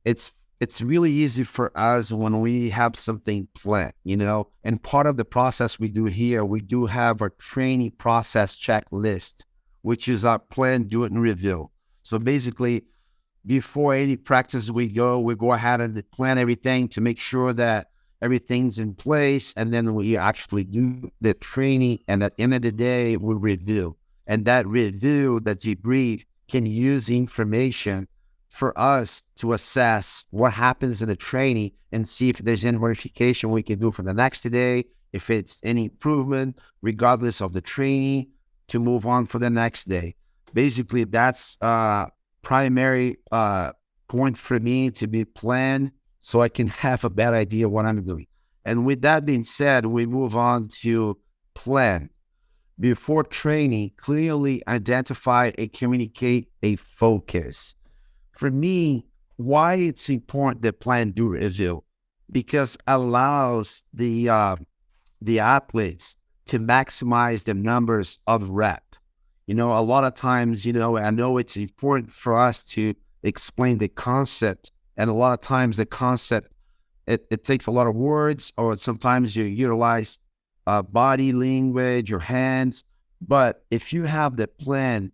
it's really easy for us when we have something planned, and part of the process we do here, we do have a training process checklist, which is our plan, do it, and review. So basically, before any practice we go ahead and plan everything to make sure that everything's in place, and then we actually do the training, and at the end of the day, we review. And that review, that debrief, can use information for us to assess what happens in the training and see if there's any modification we can do for the next day, if it's any improvement, regardless of the training, to move on for the next day. Basically, that's primary point for me to be planned so I can have a better idea what I'm doing. And with that being said, we move on to plan. Before training, clearly identify and communicate a focus. For me, why it's important to plan do review, because allows the athletes to maximize the numbers of rep. A lot of times, I know it's important for us to explain the concept, and a lot of times the concept, it takes a lot of words, or sometimes you utilize body language, your hands. But if you have the plan,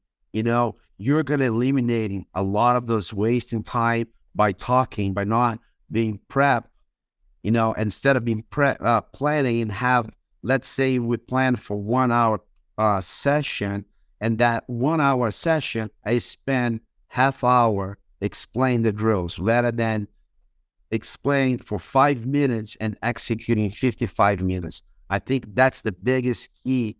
you're going to eliminating a lot of those wasting time by talking, by not being prepped. Instead of being planning and have, let's say we plan for 1 hour session, and that 1 hour session, I spend half hour explain the drills rather than explain for 5 minutes and executing 55 minutes. I think that's the biggest key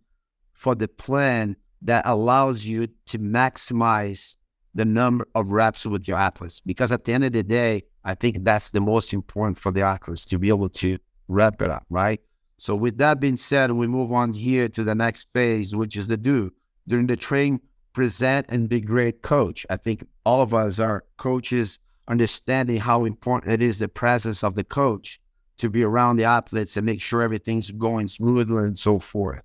for the plan that allows you to maximize the number of reps with your athletes. Because at the end of the day, I think that's the most important for the athletes, to be able to wrap it up, right? So with that being said, we move on here to the next phase, which is the do. During the training, present and be great coach. I think all of us are coaches, understanding how important it is, the presence of the coach, to be around the athletes and make sure everything's going smoothly and so forth.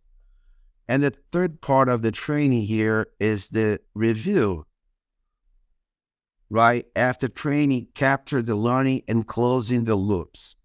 And the third part of the training here is the review, right? After training, capture the learning and closing the loops.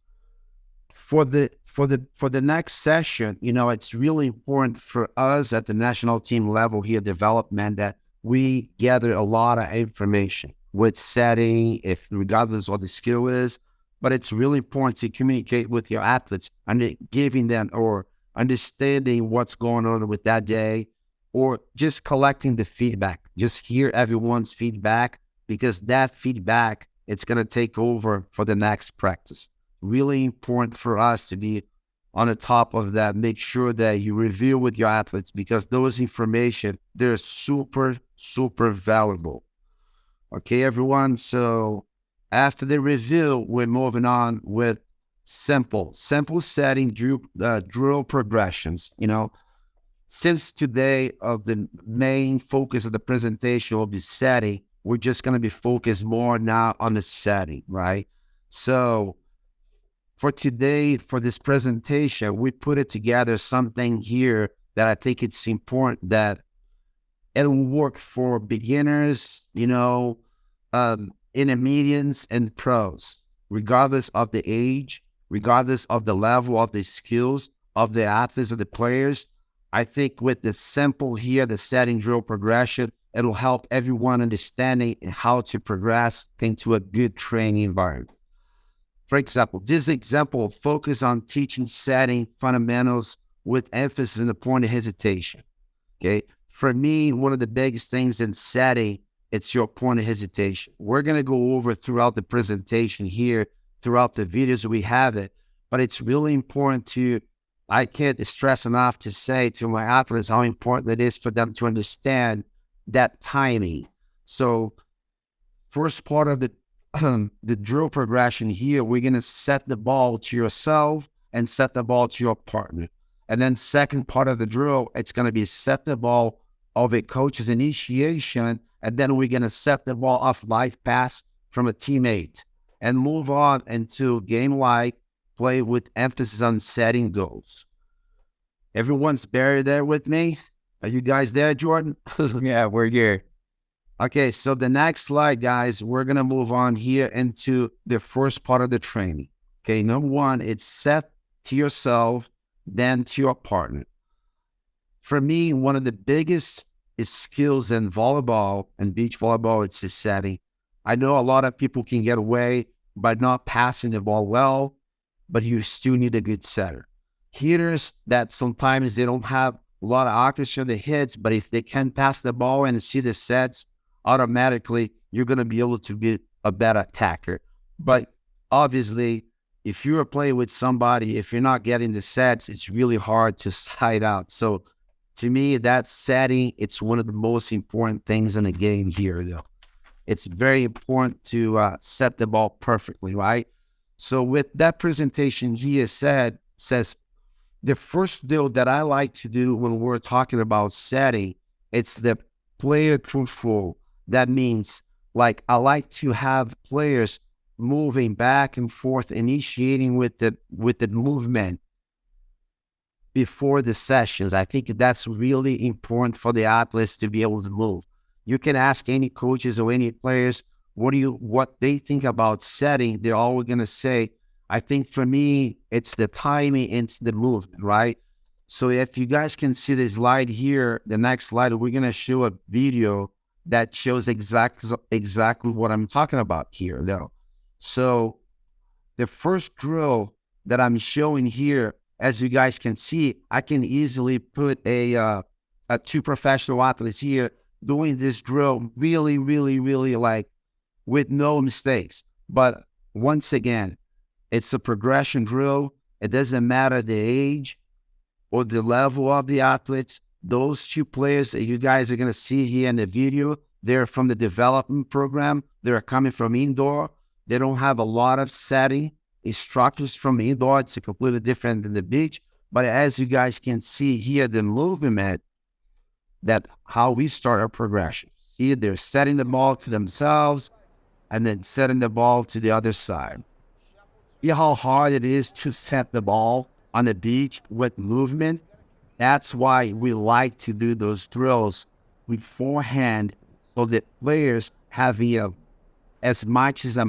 For the next session, it's really important for us at the national team level here, development, that we gather a lot of information with setting, if regardless what the skill is. But it's really important to communicate with your athletes and giving them, or understanding what's going on with that day, or just collecting the feedback. Just hear everyone's feedback, because that feedback, it's going to take over for the next practice. Really important for us to be on the top of that. Make sure that you review with your athletes, because those information, they're super, super valuable. Okay, everyone. So after the review, we're moving on with simple setting drill progressions. Since today of the main focus of the presentation will be setting, we're just going to be focused more now on the setting, right? So for today, for this presentation, we put it together something here that I think it's important that it will work for beginners, intermediates and pros, regardless of the age, regardless of the level of the skills of the athletes or the players. I think with the simple here, the setting drill progression, it'll help everyone understanding how to progress into a good training environment. For example, this example focus on teaching setting fundamentals with emphasis on the point of hesitation. Okay. For me, one of the biggest things in setting, it's your point of hesitation. We're going to go over throughout the presentation here, throughout the videos we have it, but it's really important I can't stress enough to say to my athletes how important it is for them to understand that timing. So first part of the drill progression here, we're going to set the ball to yourself and set the ball to your partner. And then second part of the drill, it's going to be set the ball of a coach's initiation, and then we're going to set the ball off life pass from a teammate and move on into game-like play with emphasis on setting goals. Everyone's there with me? Are you guys there, Jordan? Yeah, we're here. Okay, so the next slide, guys, we're going to move on here into the first part of the training. Okay, number one, it's set to yourself, then to your partner. For me, one of the biggest skills in volleyball and beach volleyball, it's the setting. I know a lot of people can get away by not passing the ball well, but you still need a good setter. Hitters that sometimes they don't have a lot of accuracy on the hits, but if they can pass the ball and see the sets, automatically you're going to be able to be a better attacker. But obviously, if you're playing with somebody, if you're not getting the sets, it's really hard to side out. So to me, that setting, it's one of the most important things in the game here, though. It's very important to set the ball perfectly, right? So with that presentation here says the first deal that I like to do when we're talking about setting, it's the player control. That means like I like to have players moving back and forth, initiating with the movement before the sessions. I think that's really important for the athletes to be able to move. You can ask any coaches or any players what they think about setting. They're always going to say, I think for me, it's the timing, it's the movement, right? So if you guys can see the slide here, the next slide, we're going to show a video that shows exactly what I'm talking about here, though. So the first drill that I'm showing here, as you guys can see, I can easily put a two professional athletes here doing this drill really, really, really like with no mistakes. But once again, it's a progression drill. It doesn't matter the age or the level of the athletes. Those two players that you guys are going to see here in the video, they're from the development program. They're coming from indoor. They don't have a lot of setting instructors from indoor. It's completely different than the beach. But as you guys can see here, the movement, that how we start our progression. See, they're setting the ball to themselves and then setting the ball to the other side. See how hard it is to set the ball on the beach with movement? That's why we like to do those drills beforehand so that players have as much as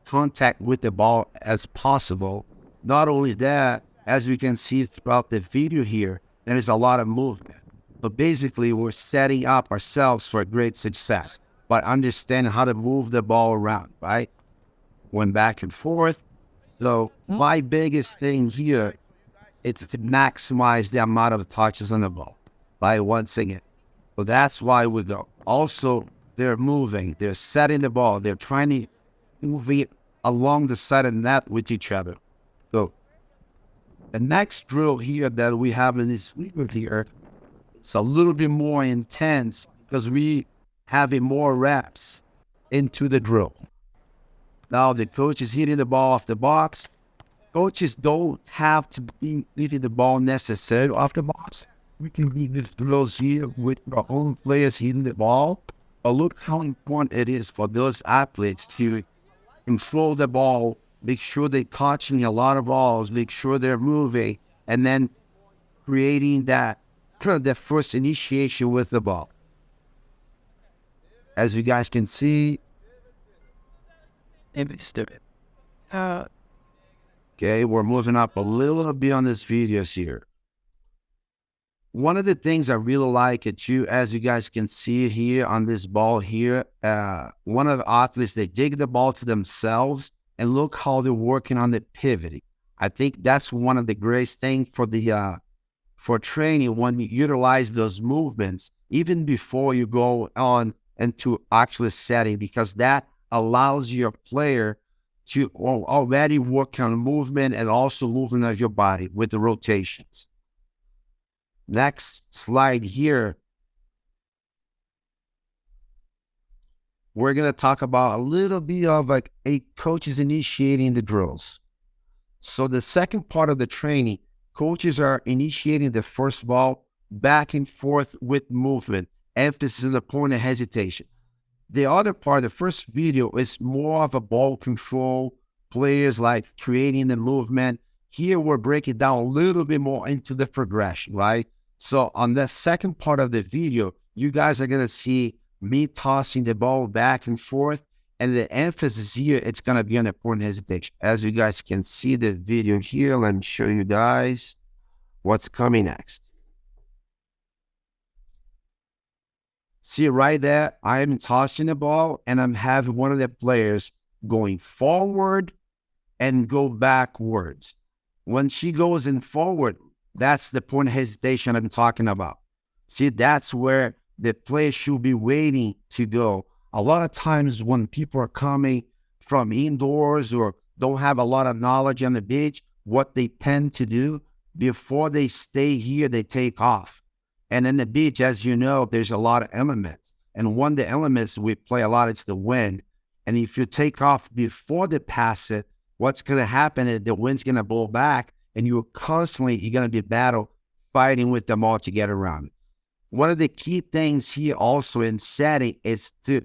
contact with the ball as possible. Not only that, as we can see throughout the video here, there is a lot of movement. But basically, we're setting up ourselves for great success by understanding how to move the ball around, right? Went back and forth. So my biggest thing here is to maximize the amount of touches on the ball by once again. So that's why we go. Also, they're moving. They're setting the ball. They're trying to move it along the side of the net with each other. So the next drill here that we have in this video here, it's a little bit more intense because we having more reps into the drill. Now the coach is hitting the ball off the box. Coaches don't have to be hitting the ball necessarily off the box. We can do these drills here with our own players hitting the ball. But look how important it is for those athletes to control the ball, make sure they're catching a lot of balls, make sure they're moving, and then creating that the first initiation with the ball. As you guys can see, okay, we're moving up a little bit on this videos here. One of the things I really like it too, as you guys can see here on this ball here, one of the athletes, they dig the ball to themselves and look how they're working on the pivoting. I think that's one of the greatest things for the for training when you utilize those movements, even before you go on into actually setting, because that allows your player to already work on movement and also movement of your body with the rotations. Next slide here, we're going to talk about a little bit of like a coaches initiating the drills. So the second part of the training, coaches are initiating the first ball back and forth with movement, emphasis on the point of hesitation. The other part, the first video, is more of a ball control, players like creating the movement. Here we're breaking down a little bit more into the progression, right? So on the second part of the video, you guys are going to see me tossing the ball back and forth. And the emphasis here, it's going to be on the point hesitation. As you guys can see the video here, let me show you guys what's coming next. See right there, I am tossing the ball and I'm having one of the players going forward and go backwards. When she goes in forward, that's the point of hesitation I'm talking about. See, that's where the player should be waiting to go. A lot of times when people are coming from indoors or don't have a lot of knowledge on the beach, what they tend to do before they stay here, they take off. And in the beach, as you know, there's a lot of elements. And one of the elements we play a lot is the wind. And if you take off before they pass it, what's going to happen is the wind's going to blow back and you're going to be fighting with them all to get around it. One of the key things here also in setting is to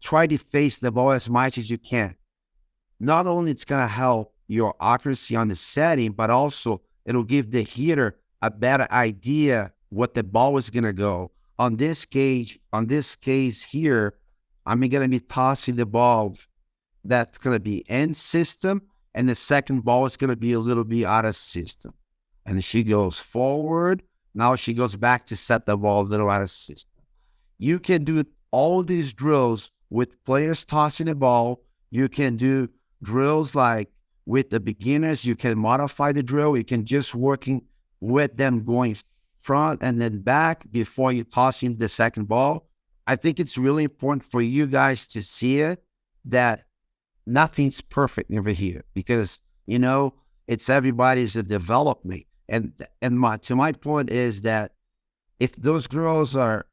try to face the ball as much as you can. Not only it's going to help your accuracy on the setting, but also it'll give the hitter a better idea what the ball is going to go. On this case here, I'm going to be tossing the ball that's going to be in system, and the second ball is going to be a little bit out of system. And she goes forward. Now she goes back to set the ball a little out of system. You can do all these drills with players tossing the ball. You can do drills like with the beginners. You can modify the drill. You can just working with them going front and then back before you tossing the second ball. I think it's really important for you guys to see it, that nothing's perfect over here because, you know, it's everybody's a development. And to my point is that if those girls are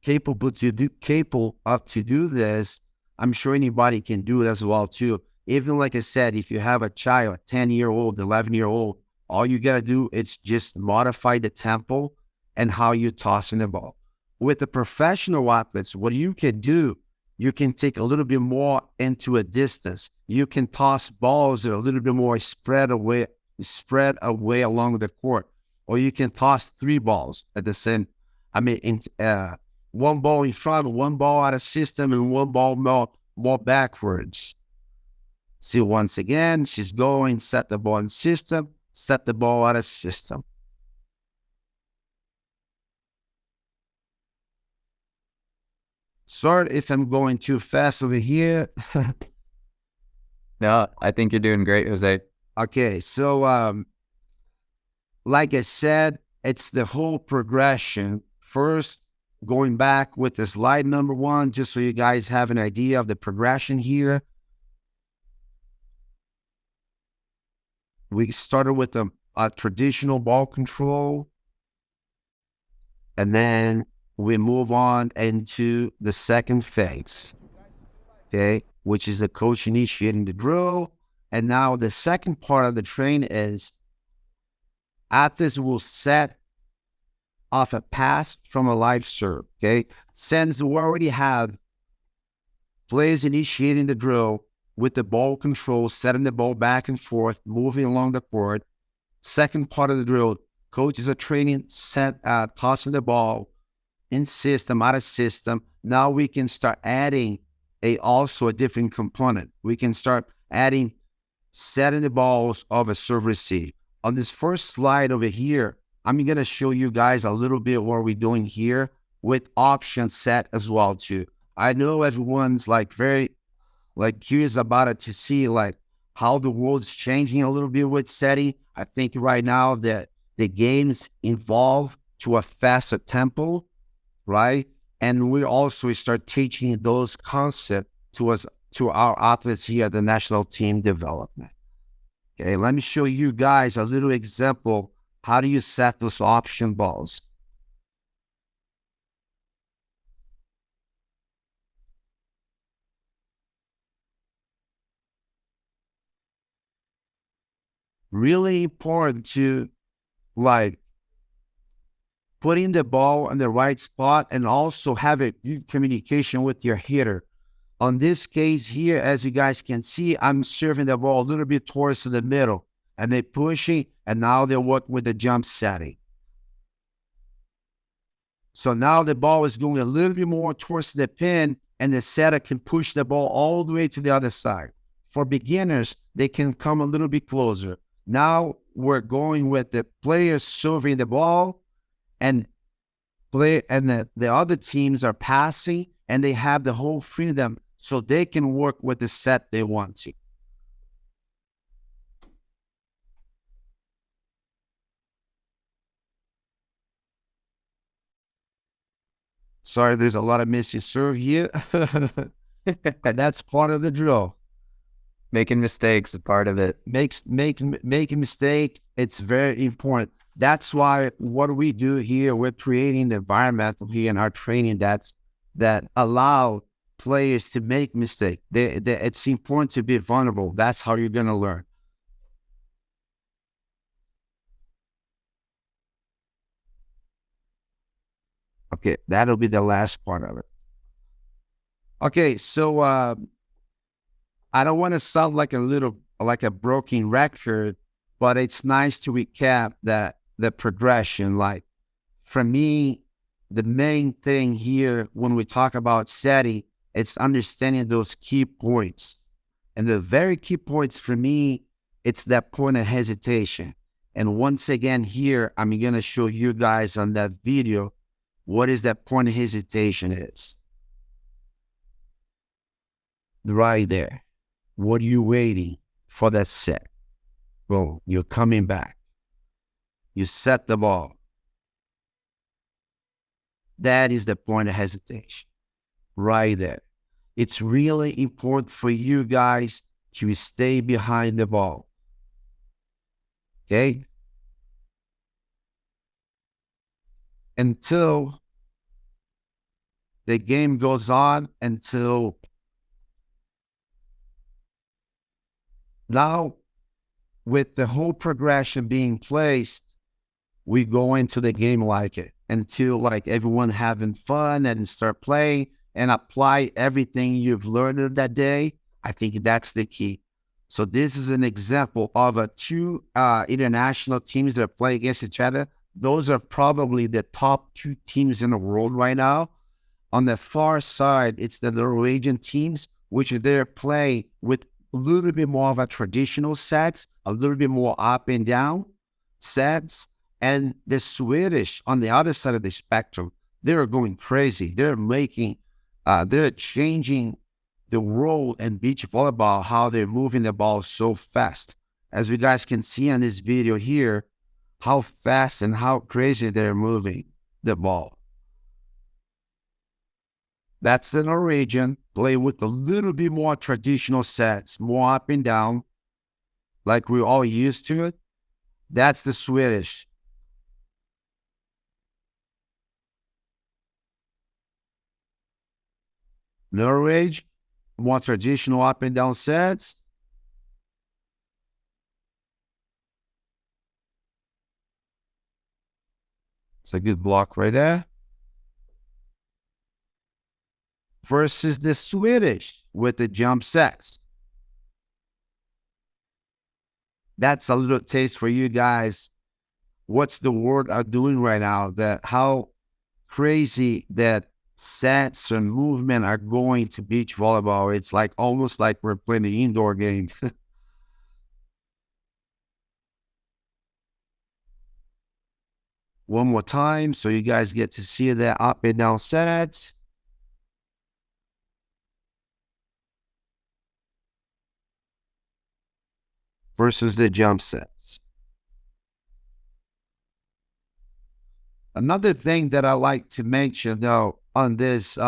capable of to do this, I'm sure anybody can do it as well too. Even like I said, if you have a child, 10-year-old, 11-year-old, all you got to do is just modify the tempo and how you're tossing the ball. With the professional athletes, what you can do, you can take a little bit more into a distance. You can toss balls that are a little bit more spread away along the court. Or you can toss 3 balls at the same, one ball in front, one ball out of system, and one ball more backwards. See, once again, she's going, set the ball in system, set the ball out of system. Sorry if I'm going too fast over here. No, I think you're doing great, Jose. Okay, so like I said, it's the whole progression. First, going back with the slide number 1, just so you guys have an idea of the progression here. We started with a traditional ball control, and then we move on into the second phase, okay, which is the coach initiating the drill. And now the second part of the train is athletes will set off a pass from a live serve, okay? Since we already have players initiating the drill with the ball control, setting the ball back and forth, moving along the court. Second part of the drill, coaches are training, tossing the ball in system, out of system. Now we can start adding also a different component. We can start adding setting the balls of a serve receive. On this first slide over here, I'm going to show you guys a little bit what we're doing here with option set as well too. I know everyone's very curious about it to see how the world's changing a little bit with setting. I think right now that the games evolve to a faster tempo, right? And we also start teaching those concepts to our athletes here at the national team development. Okay, let me show you guys a little example. How do you set those option balls? Really important to putting the ball in the right spot and also have a good communication with your hitter. On this case here, as you guys can see, I'm serving the ball a little bit towards the middle, and they're pushing, and now they're working with the jump setting. So now the ball is going a little bit more towards the pin, and the setter can push the ball all the way to the other side. For beginners, they can come a little bit closer. Now we're going with the players serving the ball, and the other teams are passing, and they have the whole freedom so they can work with the set they want to. Sorry, there's a lot of missing serve here. And that's part of the drill. Making mistakes is part of it. Making mistakes, it's very important. That's why what we do here, we're creating the environment here in our training that allow players to make mistakes. It's important to be vulnerable. That's how you're going to learn. Okay, that'll be the last part of it. Okay, so I don't want to sound like a broken record, but it's nice to recap the progression. Like for me, the main thing here when we talk about setting, it's understanding those key points. And the very key points for me, it's that point of hesitation. And once again here, I'm going to show you guys on that video what is that point of hesitation is. Right there. What are you waiting for that set? Boom, you're coming back. You set the ball. That is the point of hesitation. Right there. It's really important for you guys to stay behind the ball. Okay? Until the game goes on, until now, with the whole progression being placed, we go into the game like it until like everyone having fun and start playing and apply everything you've learned that day. I think that's the key. So this is an example of two international teams that play against each other. Those are probably the top two teams in the world right now. On the far side, it's the Norwegian teams, which they're playing with a little bit more of a traditional sets, a little bit more up and down sets. And the Swedish on the other side of the spectrum, they're going crazy. They're changing the role in beach volleyball, how they're moving the ball so fast. As you guys can see on this video here, how fast and how crazy they're moving the ball. That's the Norwegian, play with a little bit more traditional sets, more up and down, like we're all used to it. That's the Swedish. Norway, more traditional up and down sets. It's a good block right there. Versus the Swedish with the jump sets. That's a little taste for you guys. What's the world are doing right now? That how crazy that sets and movement are going to beach volleyball. It's like almost like we're playing an indoor game. One more time so you guys get to see that up and down sets. Versus the jump sets. Another thing that I like to mention though on this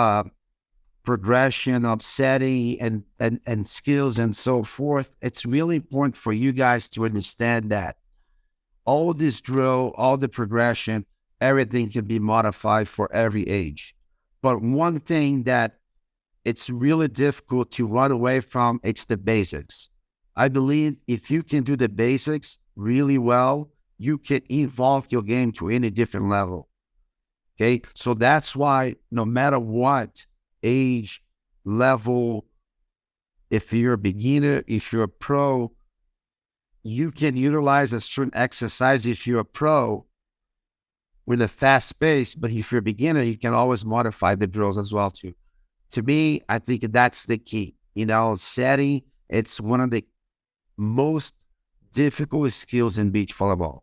progression of setting and skills and so forth, it's really important for you guys to understand that all this drill, all the progression, everything can be modified for every age. But one thing that it's really difficult to run away from, it's the basics. I believe if you can do the basics really well, you can evolve your game to any different level. Okay, so that's why no matter what age, level, if you're a beginner, if you're a pro, you can utilize a certain exercise if you're a pro with a fast pace, but if you're a beginner, you can always modify the drills as well too. To me, I think that's the key. Setting, it's one of the most difficult skills in beach volleyball.